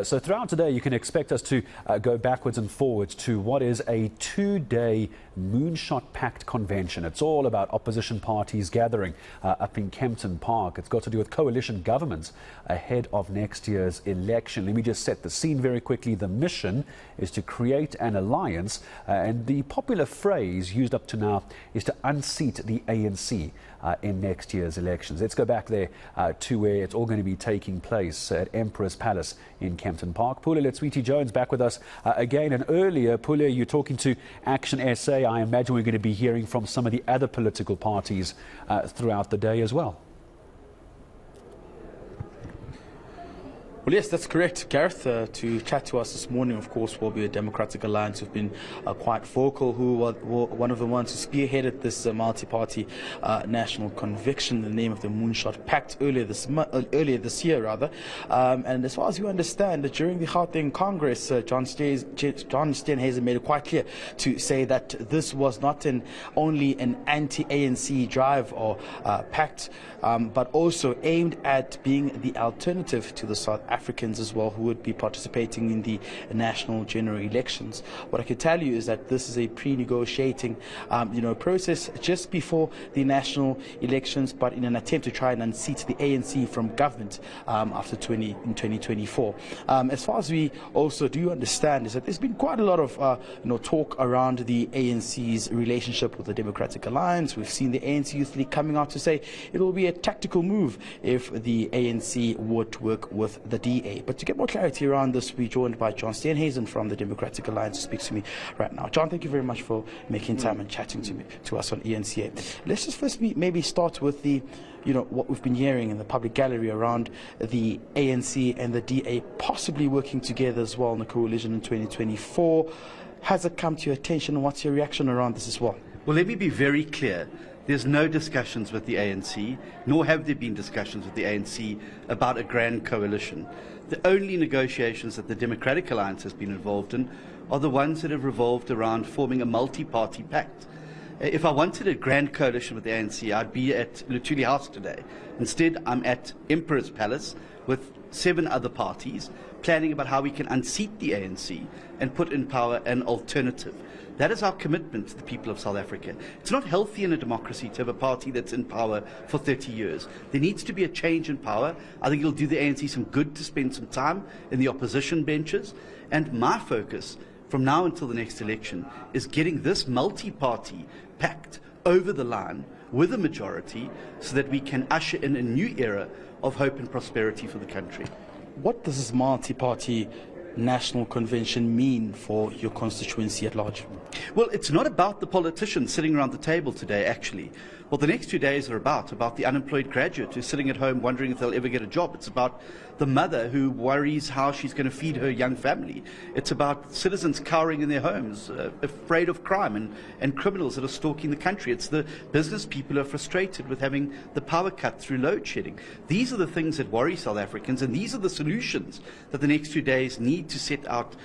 So throughout today, you can expect us to go backwards and forwards to what is a two-day Moonshot Pact convention. It's all about opposition parties gathering up in Kempton Park. It's got to do with coalition governments ahead of next year's election. Let me just set the scene very quickly. The mission is to create an alliance, and the popular phrase used up to now is to unseat the ANC in next year's elections. Let's go back there to where it's all going to be taking place at Emperor's Palace in Kempton Park. Pule Letshwiti-Jones back with us again. And earlier, Pule, you're talking to Action SA. I imagine we're going to be hearing from some of the other political parties throughout the day as well. Well, yes, that's correct, Gareth. To chat to us this morning, of course, will be a Democratic Alliance who've been quite vocal, who were one of the ones who spearheaded this multi-party national conviction in the name of the Moonshot Pact earlier this year. And as far as you understand, during the Gauteng Congress, John Steenhuisen made it quite clear to say that this was not only an anti-ANC drive or pact, but also aimed at being the alternative to the South Africans as well, who would be participating in the national general elections. What I can tell you is that this is a pre-negotiating process just before the national elections, but in an attempt to try and unseat the ANC from government after 2024. As far as we also do understand is that there's been quite a lot of talk around the ANC's relationship with the Democratic Alliance. We've seen the ANC Youth League coming out to say it will be a tactical move if the ANC would work with the DA. But to get more clarity around this, we're joined by John Steenhuisen from the Democratic Alliance, who speaks to me right now. John, thank you very much for making time and chatting to us on eNCA. Let's just first maybe start with the what we've been hearing in the public gallery around the ANC and the DA possibly working together as well in a coalition in 2024. Has it come to your attention, and what's your reaction around this as well? Well, let me be very clear. There's no discussions with the ANC, nor have there been discussions with the ANC about a grand coalition. The only negotiations that the Democratic Alliance has been involved in are the ones that have revolved around forming a multi-party pact. If I wanted a grand coalition with the ANC, I'd be at Luthuli House today. Instead, I'm at Emperor's Palace with 7 other parties, planning about how we can unseat the ANC and put in power an alternative. That is our commitment to the people of South Africa. It's not healthy in a democracy to have a party that's in power for 30 years. There needs to be a change in power. I think it'll do the ANC some good to spend some time in the opposition benches. And my focus from now until the next election is getting this multi-party pact over the line with a majority so that we can usher in a new era of hope and prosperity for the country. What does this multi-party national convention mean for your constituency at large? Well, it's not about the politicians sitting around the table today, actually. What the next 2 days are about the unemployed graduate who's sitting at home wondering if they'll ever get a job. It's about the mother who worries how she's going to feed her young family. It's about citizens cowering in their homes, afraid of crime and criminals that are stalking the country. It's the business people who are frustrated with having the power cut through load shedding. These are the things that worry South Africans, and these are the solutions that the next 2 days need to set out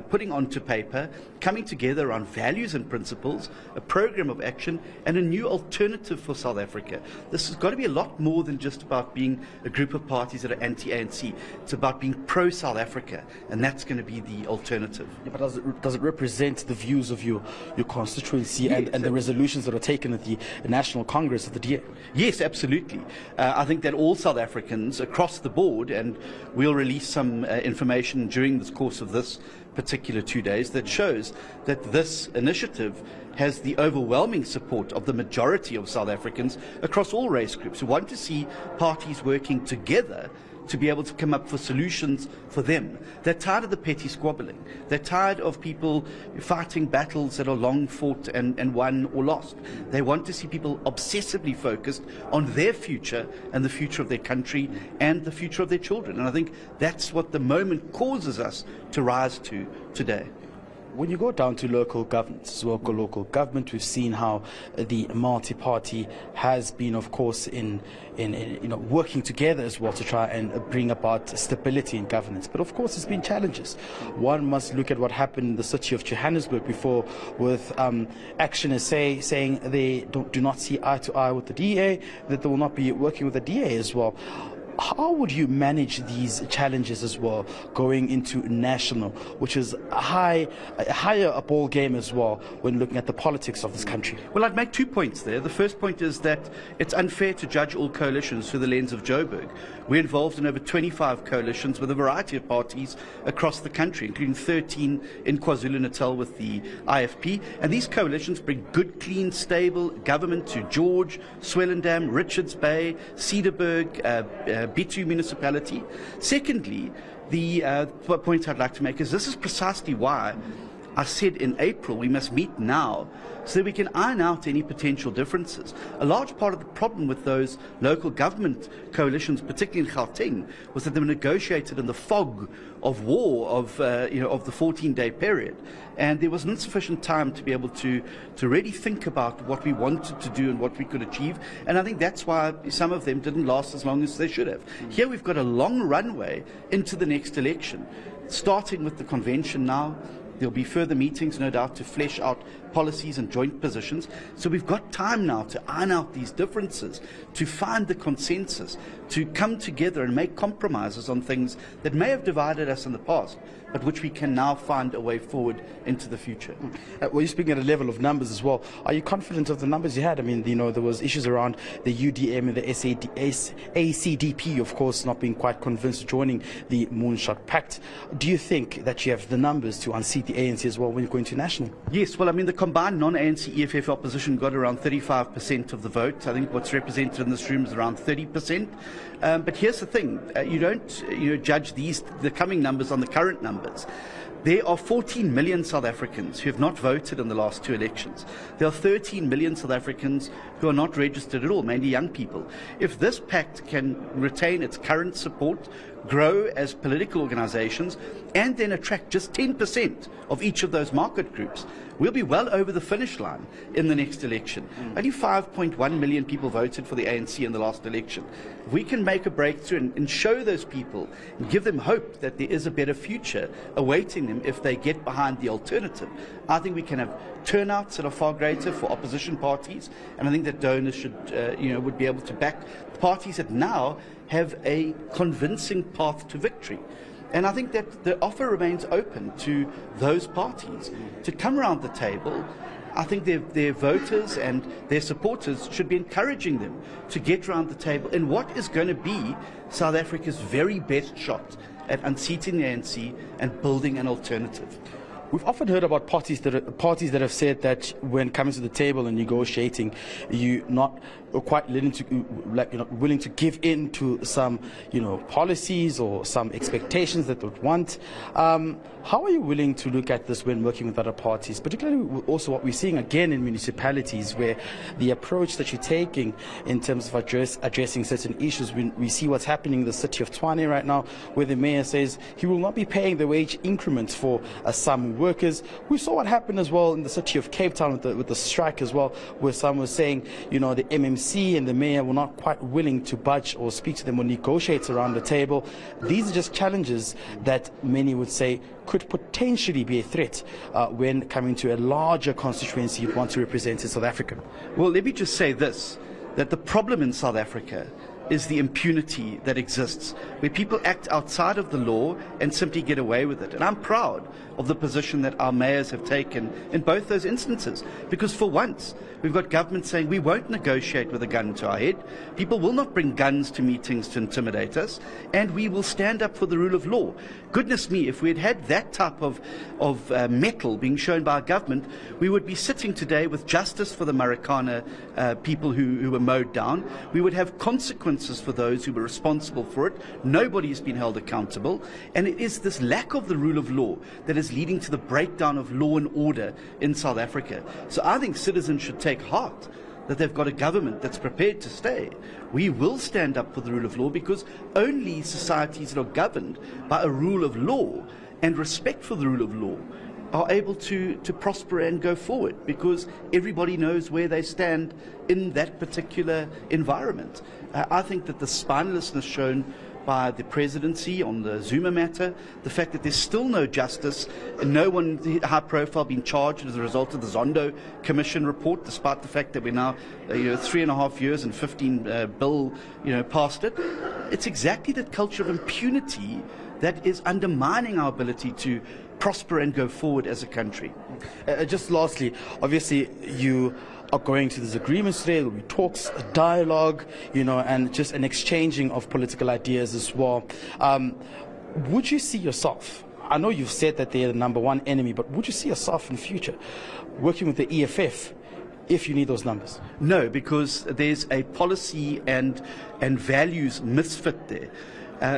putting onto paper, coming together around values and principles, a program of action, and a new alternative for South Africa. This has got to be a lot more than just about being a group of parties that are anti-ANC. It's about being pro-South Africa, and that's going to be the alternative. Yeah, but does it represent the views of your constituency and the resolutions that are taken at the National Congress of the DA? Yes, absolutely. I think that all South Africans across the board, and we'll release some information during the course of this particular 2 days that shows that this initiative has the overwhelming support of the majority of South Africans across all race groups who want to see parties working together to be able to come up with solutions for them. They're tired of the petty squabbling. They're tired of people fighting battles that are long fought and won or lost. They want to see people obsessively focused on their future and the future of their country and the future of their children. And I think that's what the moment causes us to rise to today. When you go down to local local government, we've seen how the multi-party has been, of course, in working together as well to try and bring about stability in governance. But of course, there's been challenges. One must look at what happened in the city of Johannesburg before, with Action SA saying they do not see eye to eye with the DA, that they will not be working with the DA as well. How would you manage these challenges as well going into national, which is a higher a ball game as well when looking at the politics of this country? Well, I'd make 2 points there. The first point is that it's unfair to judge all coalitions through the lens of Joburg. We're involved in over 25 coalitions with a variety of parties across the country, including 13 in KwaZulu-Natal with the IFP. And these coalitions bring good, clean, stable government to George, Swellendam, Richards Bay, Cedarburg, Bitu municipality. Secondly, the point I'd like to make is this is precisely why I said in April we must meet now so that we can iron out any potential differences. A large part of the problem with those local government coalitions, particularly in Gauteng, was that they were negotiated in the fog of war of the 14-day period. And there was insufficient time to be able to really think about what we wanted to do and what we could achieve. And I think that's why some of them didn't last as long as they should have. Here we've got a long runway into the next election, starting with the convention now. There'll be further meetings, no doubt, to flesh out policies and joint positions. So we've got time now to iron out these differences, to find the consensus, to come together and make compromises on things that may have divided us in the past, but which we can now find a way forward into the future. Well, you're speaking at a level of numbers as well. Are you confident of the numbers you had? I mean, there was issues around the UDM and the ACDP, of course, not being quite convinced joining the Moonshot Pact. Do you think that you have the numbers to unseat the ANC as well when you're going to national? Yes, well, I mean, the combined non-ANC EFF opposition got around 35% of the vote. I think what's represented in this room is around 30%. But here's the thing, you don't judge the coming numbers on the current numbers. There are 14 million South Africans who have not voted in the last 2 elections. There are 13 million South Africans who are not registered at all, mainly young people. If this pact can retain its current support, grow as political organizations, and then attract just 10% of each of those market groups, we'll be well over the finish line in the next election. Only 5.1 million people voted for the ANC in the last election. If we can make a breakthrough and show those people and give them hope that there is a better future awaiting them if they get behind the alternative, I think we can have turnouts that are far greater for opposition parties, and I think that donors should, would be able to back parties that now have a convincing path to victory. And I think that the offer remains open to those parties to come around the table. I think their voters and their supporters should be encouraging them to get around the table in what is going to be South Africa's very best shot at unseating the ANC and building an alternative. We've often heard about parties that have said that when coming to the table and negotiating, you're not quite willing to give in to some, policies or some expectations that they would want. How are you willing to look at this when working with other parties, particularly also what we're seeing again in municipalities, where the approach that you're taking in terms of addressing certain issues? We see what's happening in the city of Tshwane right now, where the mayor says he will not be paying the wage increments for some workers. We saw what happened as well in the city of Cape Town with the strike as well, where some were saying, the MMC and the mayor were not quite willing to budge or speak to them or negotiate around the table. These are just challenges that many would say could potentially be a threat when coming to a larger constituency you want to represent in South Africa. Well, let me just say this, that the problem in South Africa is the impunity that exists, where people act outside of the law and simply get away with it. And I'm proud of the position that our mayors have taken in both those instances, because for once we've got government saying we won't negotiate with a gun to our head, people will not bring guns to meetings to intimidate us, and we will stand up for the rule of law. Goodness me, if we had had that type of mettle being shown by our government, we would be sitting today with justice for the Marikana people who were mowed down. We would have consequences for those who were responsible for it. Nobody has been held accountable, and it is this lack of the rule of law that is leading to the breakdown of law and order in South Africa. So I think citizens should take heart that they've got a government that's prepared to stay. We will stand up for the rule of law, because only societies that are governed by a rule of law and respect for the rule of law are able to prosper and go forward, because everybody knows where they stand in that particular environment. I think that the spinelessness shown by the presidency on the Zuma matter, the fact that there's still no justice, and no one high profile being charged as a result of the Zondo Commission report, despite the fact that we're now 3.5 years and 15 bill past it. It's exactly that culture of impunity that is undermining our ability to prosper and go forward as a country. Just lastly, obviously you are going to these agreements today. There'll be talks, a dialogue, and just an exchanging of political ideas as well. Would you see yourself, I know you've said that they're the number one enemy, but would you see yourself in the future working with the EFF if you need those numbers? No, because there's a policy and values misfit there.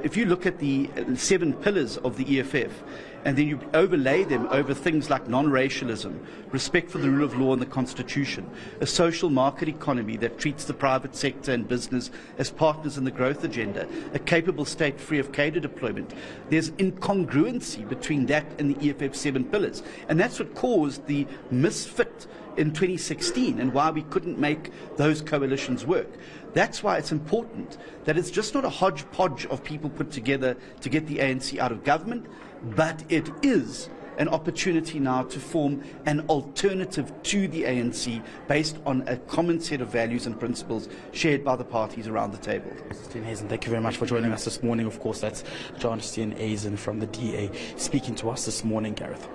If you look at the 7 pillars of the EFF, and then you overlay them over things like non-racialism, respect for the rule of law and the Constitution, a social market economy that treats the private sector and business as partners in the growth agenda, a capable state free of cadre deployment, there's incongruency between that and the EFF 7 pillars. And that's what caused the misfit in 2016 and why we couldn't make those coalitions work. That's why it's important that it's just not a hodgepodge of people put together to get the ANC out of government, but it is an opportunity now to form an alternative to the ANC based on a common set of values and principles shared by the parties around the table. Thank you very much for joining us this morning. Of course, that's John Steenhuisen from the DA speaking to us this morning, Gareth.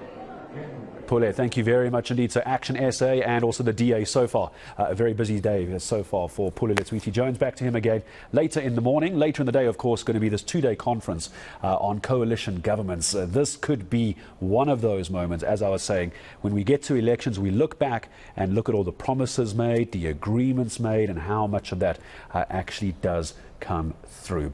Pule, thank you very much indeed. So Action SA and also the DA so far. A very busy day so far for Pule Letshwiti-Jones. Back to him again later in the morning. Later in the day, of course, going to be this 2-day conference on coalition governments. This could be one of those moments, as I was saying, when we get to elections, we look back and look at all the promises made, the agreements made, and how much of that actually does come through.